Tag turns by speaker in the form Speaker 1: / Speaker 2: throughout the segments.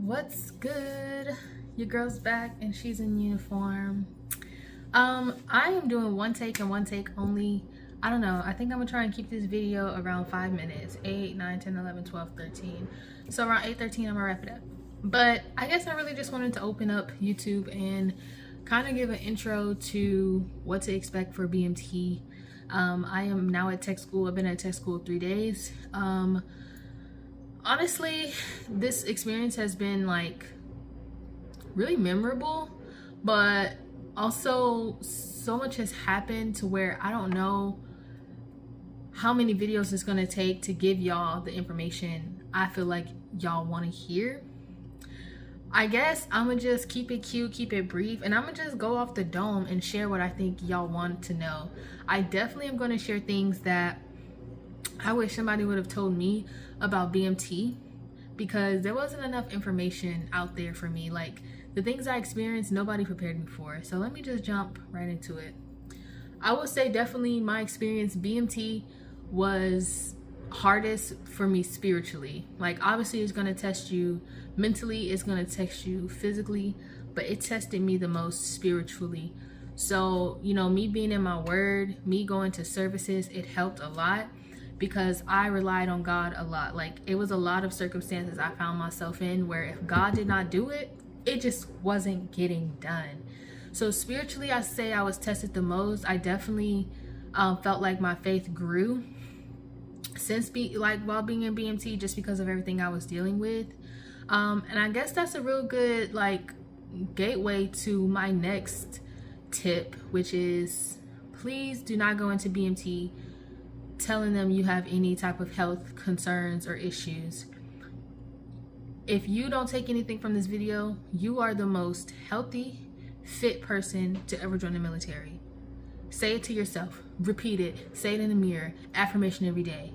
Speaker 1: What's good? Your girl's back and she's in uniform. I am doing one take and one take only. I don't know. I think I'm gonna try and keep this video around 5 minutes. 8, 9, 10, 11, 12, 13. So around 8:13, I'm gonna wrap it up. But I guess I really just wanted to open up YouTube and kind of give an intro to what to expect for BMT. I am now at tech school. I've been at tech school 3 days. Honestly, this experience has been like really memorable, but also so much has happened to where I don't know how many videos it's gonna take to give y'all the information I feel like y'all want to hear. I guess I'm gonna just keep it cute, keep it brief, and I'm gonna just go off the dome and share what I think y'all want to know. I definitely am gonna share things that I wish somebody would have told me about BMT, because there wasn't enough information out there for me. Like, the things I experienced, nobody prepared me for. So let me just jump right into it. I would say definitely my experience, BMT was hardest for me spiritually. Like, obviously it's going to test you mentally, it's going to test you physically, but it tested me the most spiritually. So, you know, me being in my word, me going to services, it helped a lot, because I relied on God a lot. Like, it was a lot of circumstances I found myself in where if God did not do it, it just wasn't getting done. So spiritually, I say I was tested the most. I definitely felt like my faith grew since while being in BMT, just because of everything I was dealing with. And I guess that's a real good like gateway to my next tip, which is please do not go into BMT telling them you have any type of health concerns or issues. If you don't take anything from this video, you are the most healthy, fit person to ever join the military. Say it to yourself, repeat it, say it in the mirror, affirmation every day.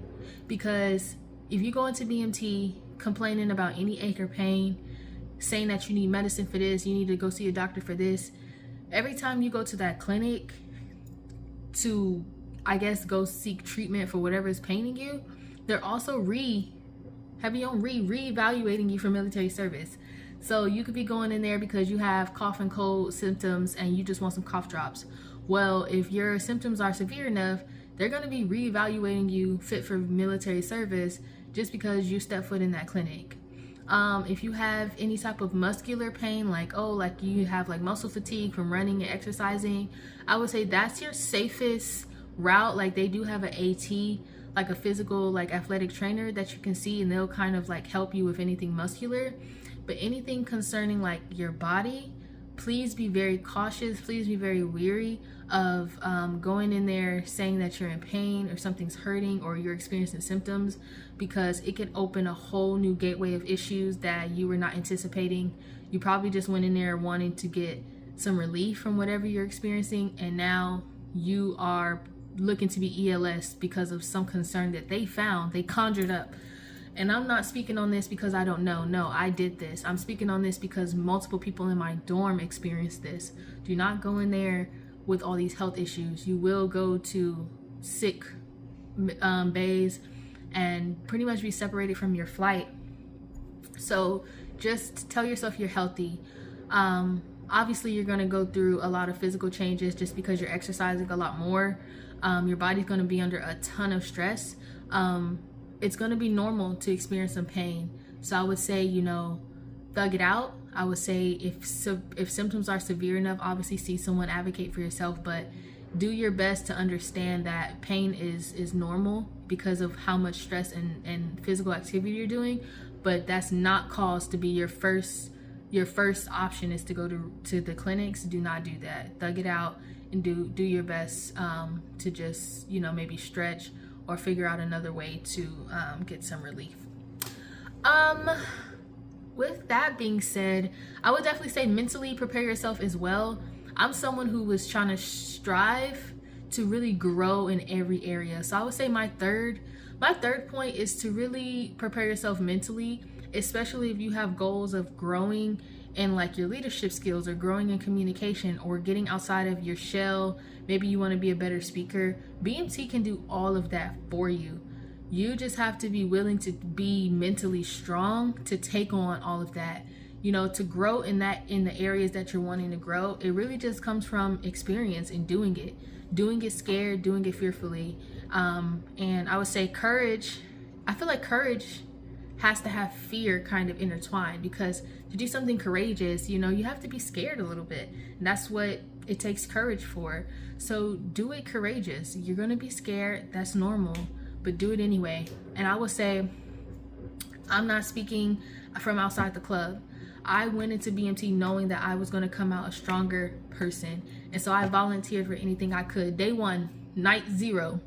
Speaker 1: Because if you go into BMT complaining about any ache or pain, saying that you need medicine for this, you need to go see a doctor for this, every time you go to that clinic to, I guess, go seek treatment for whatever is paining you, they're also reevaluating you for military service. So you could be going in there because you have cough and cold symptoms and you just want some cough drops. Well, if your symptoms are severe enough, they're going to be reevaluating you fit for military service just because you step foot in that clinic. If you have any type of muscular pain, like you have like muscle fatigue from running and exercising, I would say that's your safest route. Like, they do have an AT, like a physical like athletic trainer that you can see, and they'll kind of like help you with anything muscular. But anything concerning like your body, please be very cautious, please be very weary of going in there saying that you're in pain or something's hurting or you're experiencing symptoms, because it can open a whole new gateway of issues that you were not anticipating. You probably just went in there wanting to get some relief from whatever you're experiencing, and now you are looking to be ELS because of some concern that they conjured up. And I'm not speaking on this because I don't know. No, I did this. I'm speaking on this because multiple people in my dorm experienced this. Do not go in there with all these health issues. You will go to sick bays and pretty much be separated from your flight. So just tell yourself you're healthy. Obviously, you're going to go through a lot of physical changes just because you're exercising a lot more. Your body's going to be under a ton of stress. It's going to be normal to experience some pain. So I would say, you know, thug it out. I would say if symptoms are severe enough, obviously see someone, advocate for yourself, but do your best to understand that pain is normal because of how much stress and physical activity you're doing. But that's not cause to be your first option is to go to the clinics. Do not do that. Thug it out and do your best to just, you know, maybe stretch or figure out another way to get some relief. With that being said, I would definitely say mentally prepare yourself as well. I'm someone who was trying to strive to really grow in every area. So I would say my third point is to really prepare yourself mentally, especially if you have goals of growing in like your leadership skills or growing in communication or getting outside of your shell. Maybe you want to be a better speaker. BMT can do all of that for you. You just have to be willing to be mentally strong to take on all of that. to grow in the areas that you're wanting to grow, it really just comes from experience and doing it scared, doing it fearfully. And I would say courage. I feel like courage has to have fear kind of intertwined, because to do something courageous, you have to be scared a little bit. And that's what it takes courage for. So do it courageous. You're going to be scared. That's normal, but do it anyway. And I would say, I'm not speaking from outside the club. I went into BMT knowing that I was going to come out a stronger person. And so I volunteered for anything I could. Day one, night zero,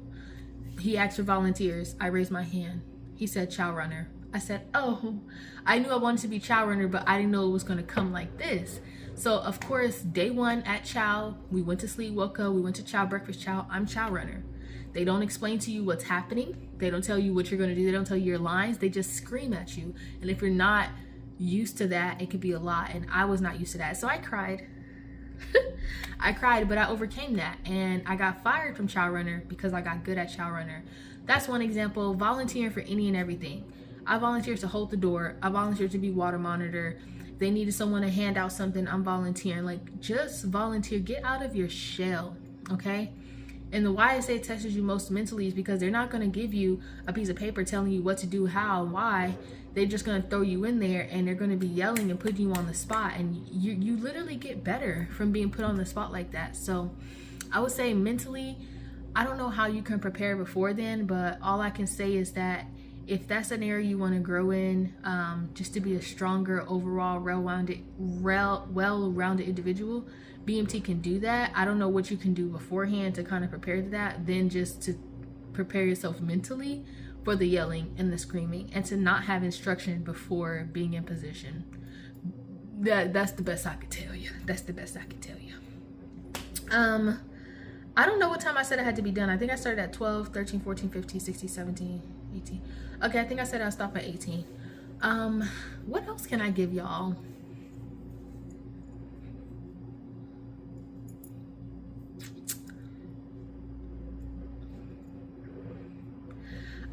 Speaker 1: he asked for volunteers. I raised my hand. He said, chow runner. I said, oh, I knew I wanted to be chow runner, but I didn't know it was going to come like this. So of course, day one at chow, we went to sleep, woke up, we went to chow, breakfast chow. I'm chow runner. They don't explain to you what's happening. They don't tell you what you're going to do. They don't tell you your lines. They just scream at you. And if you're not used to that, it could be a lot. And I was not used to that. So I cried. I cried, but I overcame that. And I got fired from chow runner because I got good at chow runner. That's one example. Volunteering for any and everything. I volunteered to hold the door. I volunteered to be water monitor. They needed someone to hand out something. I'm volunteering. Like, just volunteer. Get out of your shell, okay? And the why I say it tests you most mentally is because they're not going to give you a piece of paper telling you what to do, how, and why. They're just going to throw you in there, and they're going to be yelling and putting you on the spot. And you literally get better from being put on the spot like that. So I would say mentally, I don't know how you can prepare before then, but all I can say is that if that's an area you want to grow in, just to be a stronger overall well-rounded individual, BMT can do that. I don't know what you can do beforehand to kind of prepare to that, then just to prepare yourself mentally for the yelling and the screaming, and to not have instruction before being in position. That's the best I could tell you. That's the best I can tell you. I don't know what time I said I had to be done. I think I started at 12, 13, 14, 15, 16, 17, 18. Okay, I think I said I'll stop at 18. What else can I give y'all?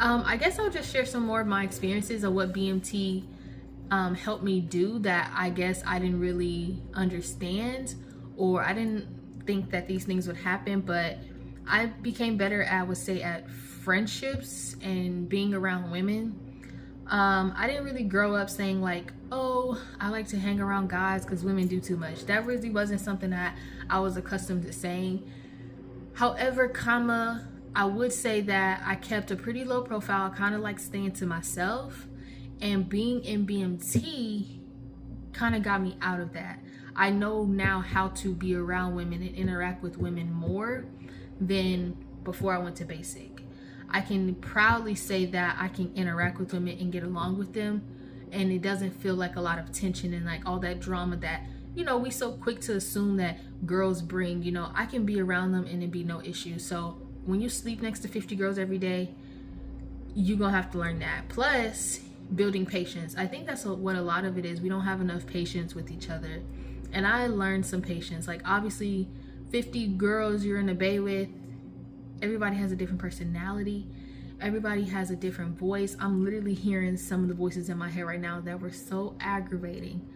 Speaker 1: I guess I'll just share some more of my experiences of what BMT helped me do that I guess I didn't really understand, or I didn't think that these things would happen, but I became better at, I would say, at friendships and being around women. I didn't really grow up saying like, oh, I like to hang around guys because women do too much. That really wasn't something that I was accustomed to saying. However, I would say that I kept a pretty low profile, kind of like staying to myself, and being in BMT kind of got me out of that. I know now how to be around women and interact with women more than before I went to basic. I can proudly say that I can interact with women and get along with them, and it doesn't feel like a lot of tension and like all that drama that, we so quick to assume that girls bring. I can be around them and it be no issue. So when you sleep next to 50 girls every day, you're gonna have to learn that. Plus, building patience. I think that's what a lot of it is. We don't have enough patience with each other. And I learned some patience. Like, obviously, 50 girls you're in a bay with, everybody has a different personality. Everybody has a different voice. I'm literally hearing some of the voices in my head right now that were so aggravating.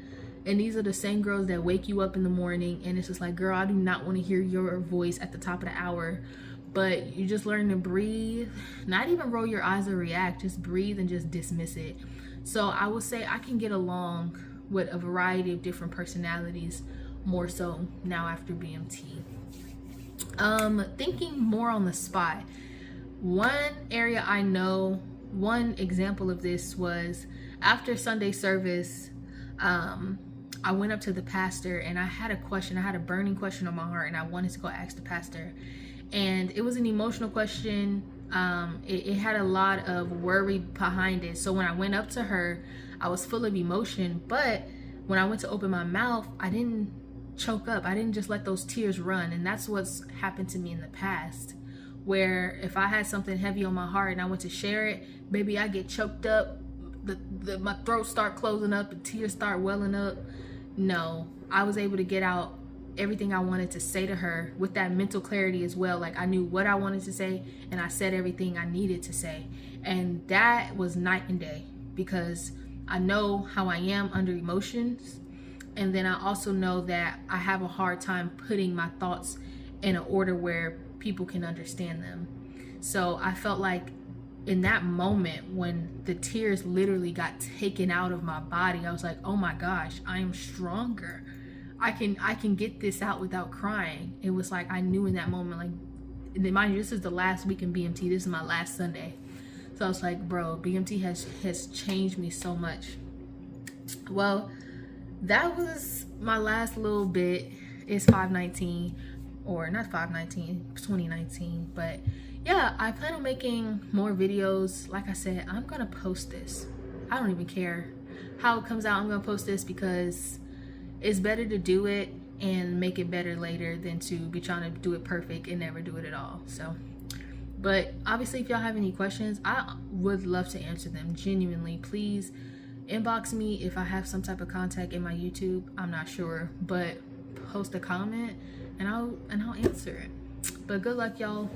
Speaker 1: And these are the same girls that wake you up in the morning and it's just like, girl, I do not want to hear your voice at the top of the hour. But you just learn to breathe, not even roll your eyes or react, just breathe and just dismiss it. So I would say I can get along with a variety of different personalities more so now after BMT. Thinking more on the spot. One area I know, one example of this was after Sunday service, I went up to the pastor and I had a question. I had a burning question on my heart and I wanted to go ask the pastor. And it was an emotional question. It had a lot of worry behind it. So when I went up to her, I was full of emotion. But when I went to open my mouth, I didn't choke up. I didn't just let those tears run. And that's what's happened to me in the past, where if I had something heavy on my heart and I went to share it, maybe I get choked up, my throat start closing up and tears start welling up. No, I was able to get out everything I wanted to say to her with that mental clarity as well. Like, I knew what I wanted to say and I said everything I needed to say. And that was night and day, because I know how I am under emotions, and then I also know that I have a hard time putting my thoughts in an order where people can understand them. So I felt like in that moment when the tears literally got taken out of my body, I was like, oh my gosh, I am stronger. I can get this out without crying. It was like I knew in that moment, like, mind you, this is the last week in BMT. This is my last Sunday. So I was like, bro, BMT has changed me so much. Well, that was my last little bit. It's 5/19, or not 5/19, 2019. But yeah, I plan on making more videos. Like I said, I'm gonna post this. I don't even care how it comes out. I'm gonna post this because it's better to do it and make it better later than to be trying to do it perfect and never do it at all. So, but obviously, if y'all have any questions, I would love to answer them. Genuinely, please inbox me if I have some type of contact in my YouTube. I'm not sure, but post a comment and I'll answer it. But good luck, y'all.